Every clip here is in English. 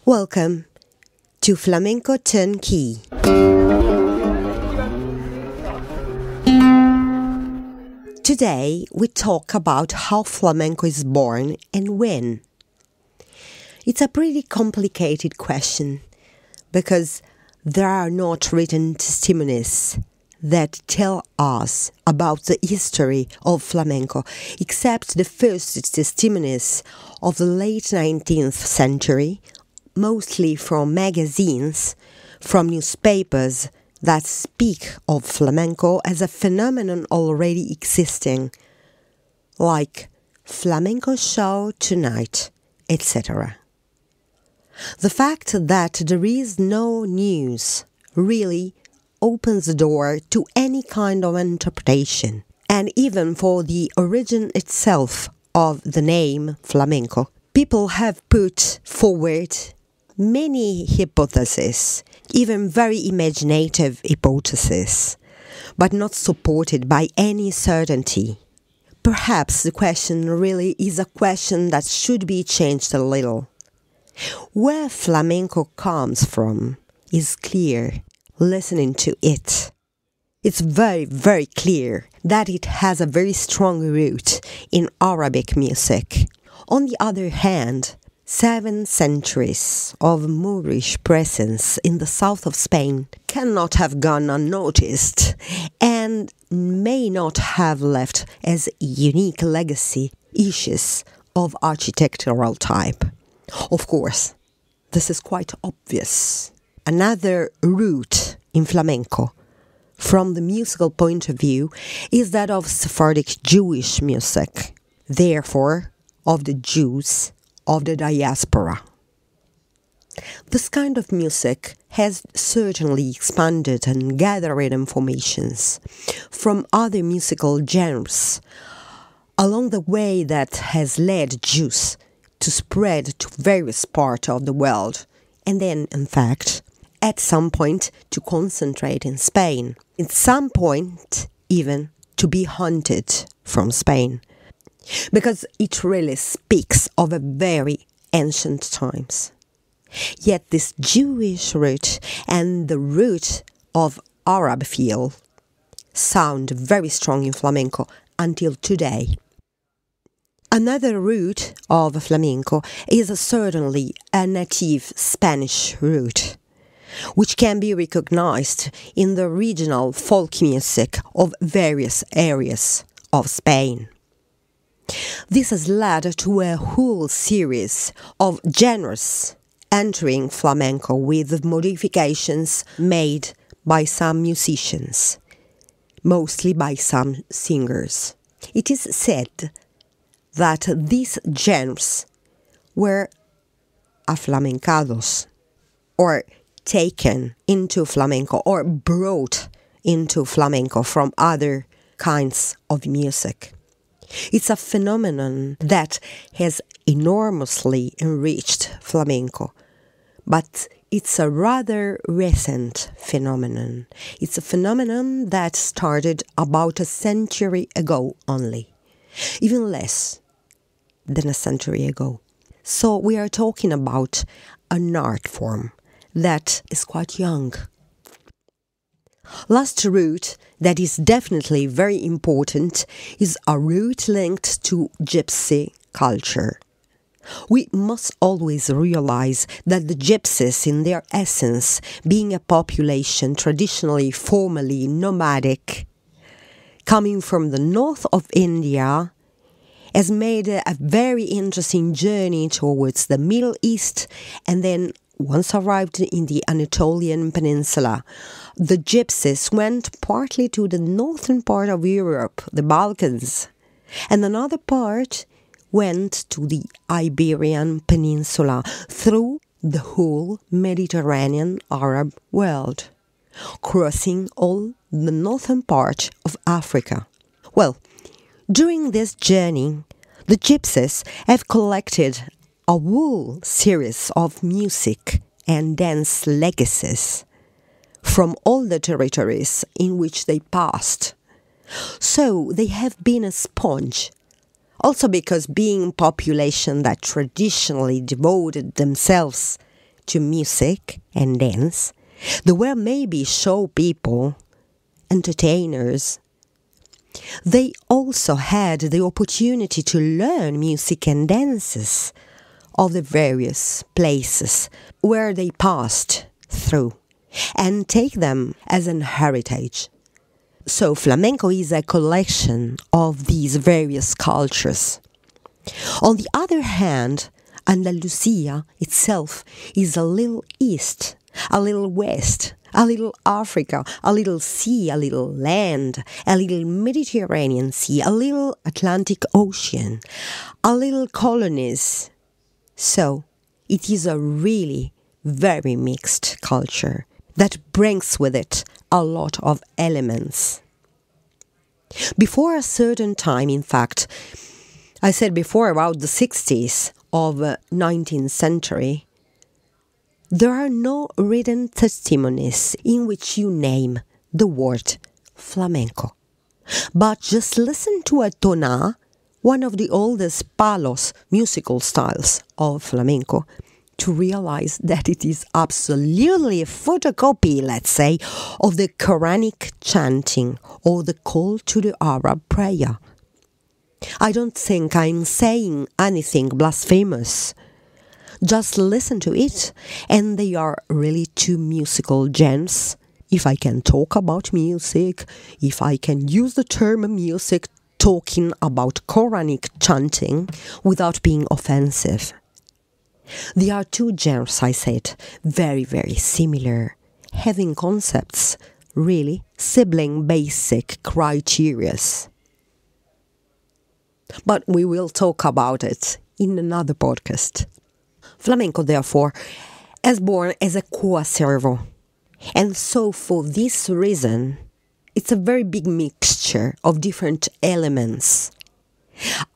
Welcome to Flamenco Turnkey. Today we talk about how flamenco is born and when. It's a pretty complicated question because there are not written testimonies that tell us about the history of flamenco, except the first testimonies of the late 19th century, mostly from magazines, from newspapers that speak of flamenco as a phenomenon already existing, like flamenco show tonight, etc. The fact that there is no news really opens the door to any kind of interpretation, and even for the origin itself of the name flamenco. People have put forward many hypotheses, even very imaginative hypotheses, but not supported by any certainty. Perhaps the question really is a question that should be changed a little. Where flamenco comes from is clear, listening to it. It's very, very clear that it has a very strong root in Arabic music. On the other hand, 7 centuries of Moorish presence in the south of Spain cannot have gone unnoticed and may not have left as unique legacy issues of architectural type. Of course, this is quite obvious. Another root in flamenco, from the musical point of view, is that of Sephardic Jewish music, therefore of the Jews of the diaspora. This kind of music has certainly expanded and gathered informations from other musical genres along the way that has led Jews to spread to various parts of the world, and then, in fact, at some point to concentrate in Spain, at some point even to be hunted from Spain, because it really speaks of a very ancient times. Yet this Jewish root and the root of Arab feel sound very strong in flamenco until today. Another root of flamenco is certainly a native Spanish root, which can be recognized in the regional folk music of various areas of Spain. This has led to a whole series of genres entering flamenco with modifications made by some musicians, mostly by some singers. It is said that these genres were aflamencados, or taken into flamenco, or brought into flamenco from other kinds of music. It's a phenomenon that has enormously enriched flamenco, but it's a rather recent phenomenon. It's a phenomenon that started about a century ago only, even less than a century ago. So we are talking about an art form that is quite young. Last root that is definitely very important is a root linked to gypsy culture. We must always realize that the gypsies, in their essence, being a population traditionally formerly nomadic, coming from the north of India, has made a very interesting journey towards the Middle East, and then once arrived in the Anatolian Peninsula, the gypsies went partly to the northern part of Europe, the Balkans, and another part went to the Iberian Peninsula through the whole Mediterranean Arab world, crossing all the northern part of Africa. Well, during this journey, the gypsies have collected a whole series of music and dance legacies from all the territories in which they passed. So they have been a sponge, also because being population that traditionally devoted themselves to music and dance. There were maybe show people, entertainers. They also had the opportunity to learn music and dances of the various places where they passed through and take them as an heritage. So flamenco is a collection of these various cultures. On the other hand, Andalusia itself is a little east, a little west, a little Africa, a little sea, a little land, a little Mediterranean Sea, a little Atlantic Ocean, a little colonies. So it is a really very mixed culture that brings with it a lot of elements. Before a certain time, in fact, I said before about the 60s of 19th century, there are no written testimonies in which you name the word flamenco. But just listen to a tonà, one of the oldest palos musical styles of flamenco, to realize that it is absolutely a photocopy, let's say, of the Quranic chanting or the call to the Arab prayer. I don't think I'm saying anything blasphemous. Just listen to it, and they are really two musical gems. If I can talk about music, if I can use the term music talking about Quranic chanting without being offensive. They are two gems, I said, very, very similar, having concepts, really sibling basic criteria. But we will talk about it in another podcast. Flamenco, therefore, is born as a coacervo. And so for this reason, it's a very big mixture of different elements.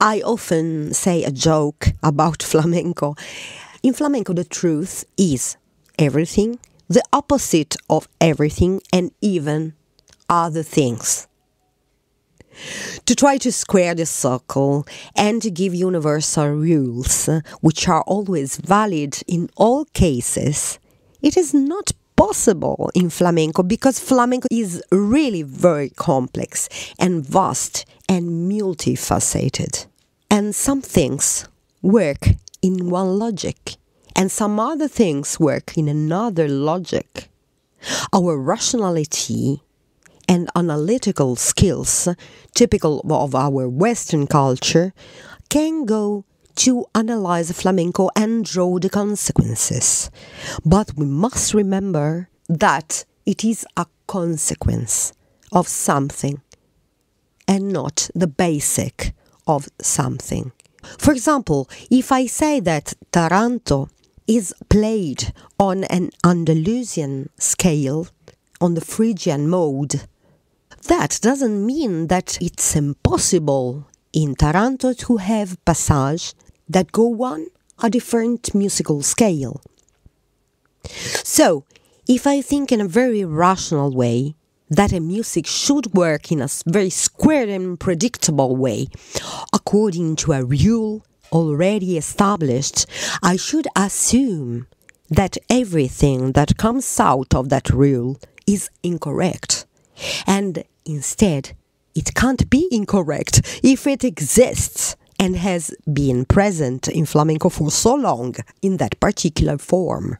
I often say a joke about flamenco. In flamenco, the truth is everything, the opposite of everything, and even other things. To try to square the circle and to give universal rules, which are always valid in all cases, it is not possible in flamenco because flamenco is really very complex and vast and multifaceted. And some things work in one logic and some other things work in another logic. Our rationality and analytical skills, typical of our Western culture, can go to analyze flamenco and draw the consequences. But we must remember that it is a consequence of something and not the basic of something. For example, if I say that Taranto is played on an Andalusian scale, on the Phrygian mode, that doesn't mean that it's impossible in Taranto to have passages that go on a different musical scale. So, if I think in a very rational way that a music should work in a very square and predictable way, according to a rule already established, I should assume that everything that comes out of that rule is incorrect. And instead, it can't be incorrect if it exists and has been present in flamenco for so long in that particular form.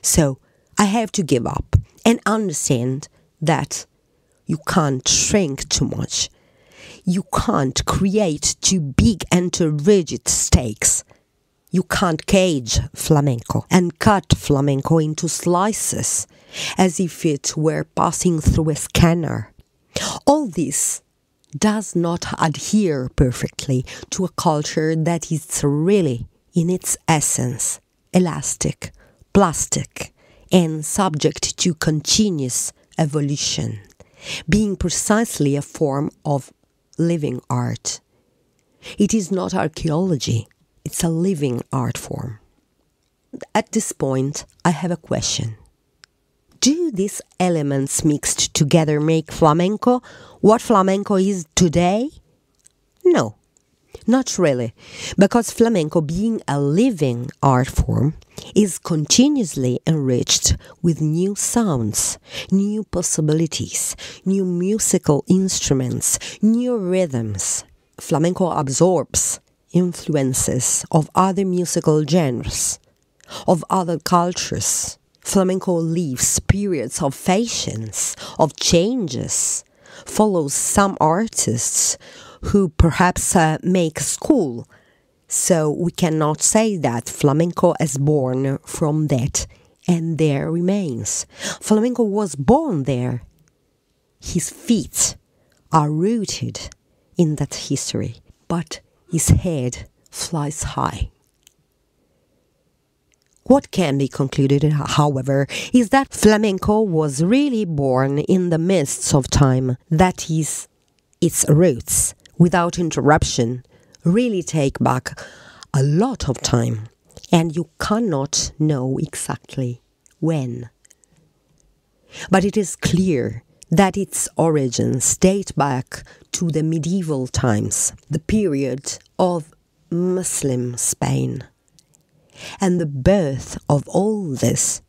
So, I have to give up and understand that you can't shrink too much. You can't create too big and too rigid stakes. You can't cage flamenco and cut flamenco into slices as if it were passing through a scanner. All this does not adhere perfectly to a culture that is really, in its essence, elastic, plastic, and subject to continuous evolution, being precisely a form of living art. It is not archaeology, it's a living art form. At this point, I have a question. Do these elements mixed together make flamenco what flamenco is today? No. Not really, because flamenco, being a living art form, is continuously enriched with new sounds, new possibilities, new musical instruments, new rhythms. Flamenco absorbs influences of other musical genres, of other cultures. Flamenco lives periods of fashions, of changes, follows some artists who perhaps make school. So we cannot say that flamenco is born from that and there remains. Flamenco was born there. His feet are rooted in that history, but his head flies high. What can be concluded, however, is that flamenco was really born in the midst of time. That is, its roots, without interruption, really take back a lot of time, and you cannot know exactly when. But it is clear that its origins date back to the medieval times, the period of Muslim Spain. And the birth of all this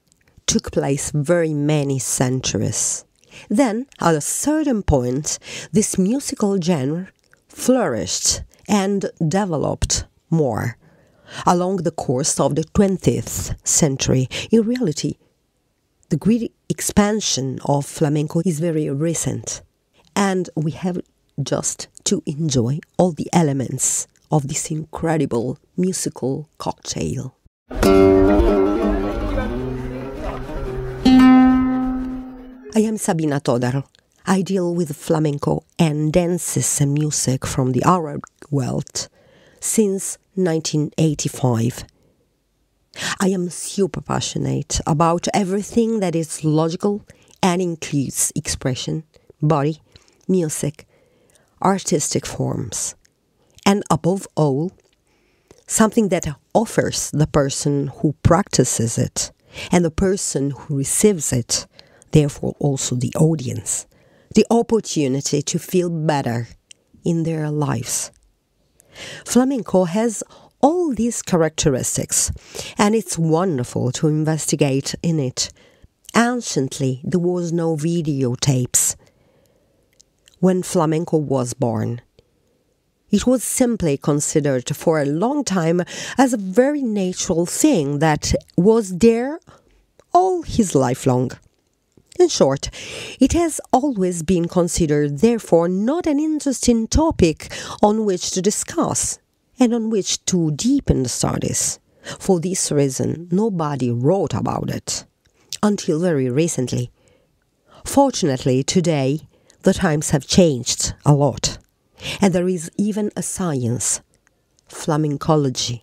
took place very many centuries. Then, at a certain point, this musical genre flourished and developed more along the course of the 20th century. In reality, the great expansion of flamenco is very recent, and we have just to enjoy all the elements of this incredible musical cocktail. I am Sabina Todar. I deal with flamenco and dances and music from the Arab world since 1985. I am super passionate about everything that is logical and includes expression, body, music, artistic forms, and above all, something that offers the person who practices it and the person who receives it, therefore also the audience, the opportunity to feel better in their lives. Flamenco has all these characteristics, and it's wonderful to investigate in it. Anciently, there was no videotapes. When flamenco was born, it was simply considered for a long time as a very natural thing that was there all his life long. In short, it has always been considered, therefore, not an interesting topic on which to discuss and on which to deepen the studies. For this reason, nobody wrote about it until very recently. Fortunately, today, the times have changed a lot, and there is even a science, flamencology,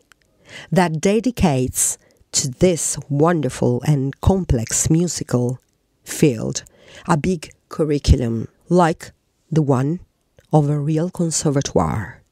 that dedicates to this wonderful and complex musical field a big curriculum like the one of a real conservatoire.